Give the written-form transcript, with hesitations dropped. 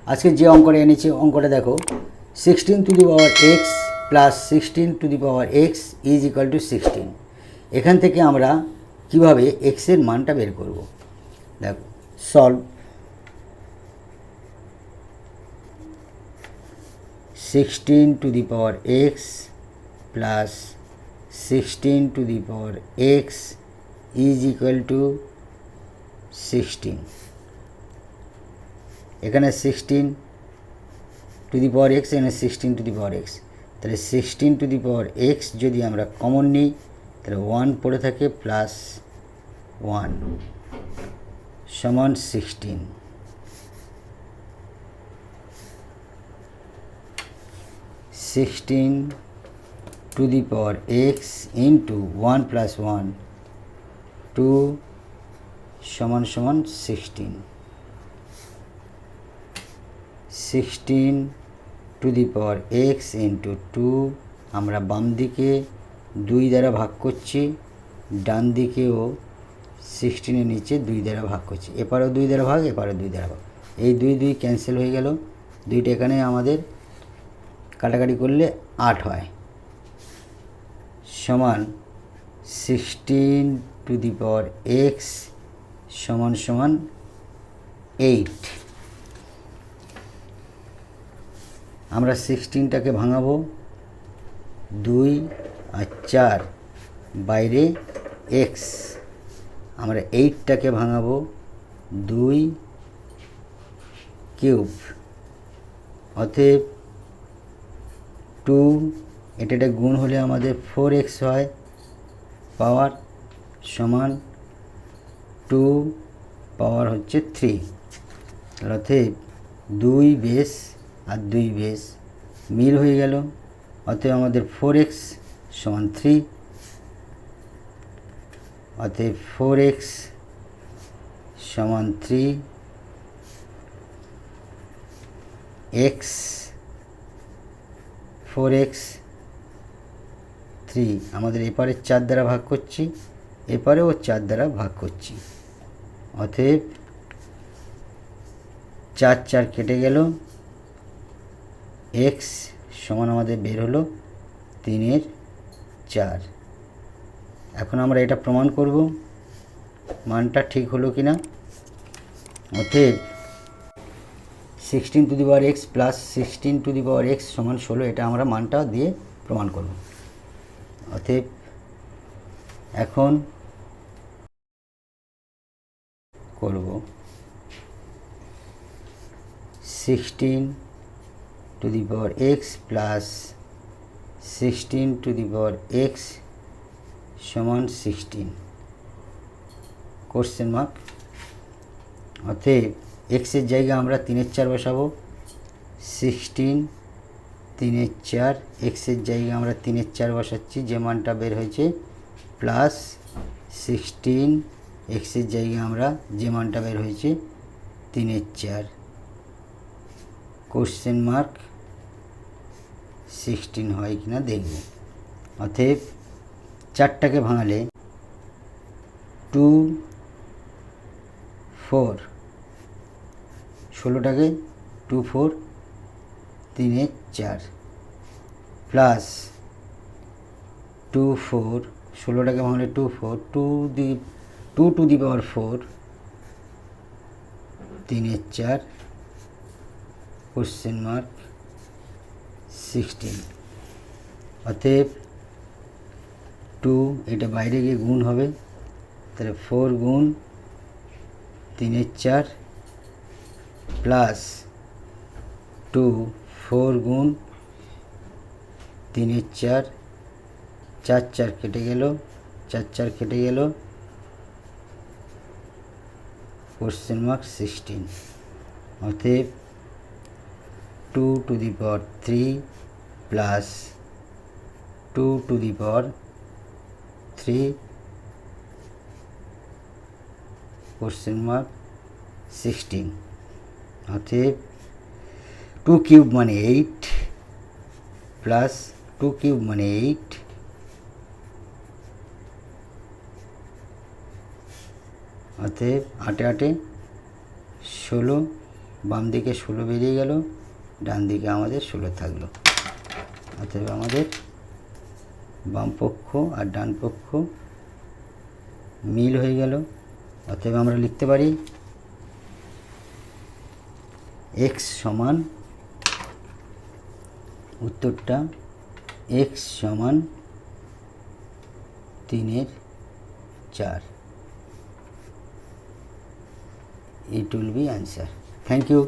আজকে যে অঙ্কটা এনেছি অঙ্কটা দেখো, 16 to the power x plus 16 to the power x is equal to 16। এখান থেকে আমরা কিভাবে এক্সের মানটা বের করব। দেখো, solve 16 to the power x plus 16 to the power x is equal to 16। এখানে 16 টু দি পাওয়ার এক্স, এখানে 16 টু দি পাওয়ার এক্স, তাহলে 16 টু দি পাওয়ার এক্স যদি আমরা কমন নিই তাহলে 1 পড়ে থাকে প্লাস 1 সমান 16। 16 to the power x into 1 plus 1 2 সমান সমান 16। 16 to the power x into 2 আমরা বাম দিকে 2 দ্বারা ভাগ করছি, ডান দিকেও 16-এর নিচে 2 দ্বারা ভাগ করছি, এপারেও 2 দ্বারা ভাগ, এপারেও 2 দ্বারা ভাগ, এই 2 2 ক্যান্সেল হয়ে গেল, 2টা এখানে আমাদের কাটাকাটি করলে 8 হয়, সমান 16 টু দি পাওয়ার এক্স সমান সমান 8। আমরা 16টাকে ভাঙাবো 2 আর 4, বাইরে এক্স, আমরা 8টাকে ভাঙাবো 2 কিউব, অতএব 2 এটা গুণ হলে আমাদের 4x হয়, পাওয়ার সমান 2 পাওয়ার হচ্ছে 3, অতএব 2 বেস আর 2 বেস মিল হয়ে গেল, অতএব আমাদের 4x সমান 3, অতএব 4x সমান 3, x 4x 3 আমাদের এপারে 4 দ্বারা ভাগ করছি, এপারেও 4 দ্বারা ভাগ করছি, অতএব 4 4 কেটে গেল, x সমান আমাদের বের হলো 3/4। এখন আমরা এটা প্রমাণ করব মানটা ঠিক হলো কিনা। অতএব 16 to the power x plus 16 to the power x সমান 16, এটা আমরা মানটা দিয়ে প্রমাণ করব। অতএব এখন করব 16 to the power x plus 16 to the power x সমান 16 কোশ্চেন মার্ক। অতএব এক্সের জায়গায় আমরা 3/4 বসাবো, 16 3/4, এক্সের জায়গায় আমরা 3/4 বসাচ্ছি, যে মানটা বের হয়েছে, প্লাস 16 এক্সের জায়গায় আমরা যে মানটা বের হয়েছে 3/4 কোশ্চেন মার্ক 16 হয় কিনা দেখব। অতএব 4টাকে ভাঙালে 2 4, 16টাকে 2 4 3/4 প্লাস 2 4, 16টাকে ভাঙলে 2 4, 2 to the power 4 3/4 question mark 16। অতএব 2 এটা বাইরে গিয়ে গুণ হবে, তাহলে 4 গুণ 3/4 প্লাস 2 4 গুণ 3/4, 4 4 কেটে গেল, 4 4 কেটে গেল, কোশ্চেন মার্ক 16। অতএব 2 to the power 3 plus 2 to the power 3 question mark 16। অতএব 2 কিউব মানে 8 প্লাস 2 কিউব মানে 8, অতএব 8 8 16 বাম দিকে 16 বেরিয়ে গেল, ডান দিকে আমাদের 16 থাকলো। অতএব আমাদের বাম পক্ষ আর ডান পক্ষ মিল হয়ে গেল। অতএব আমরা লিখতে পারি x সমান, উত্তরটা x সমান 3/4। It will be answer. Thank you.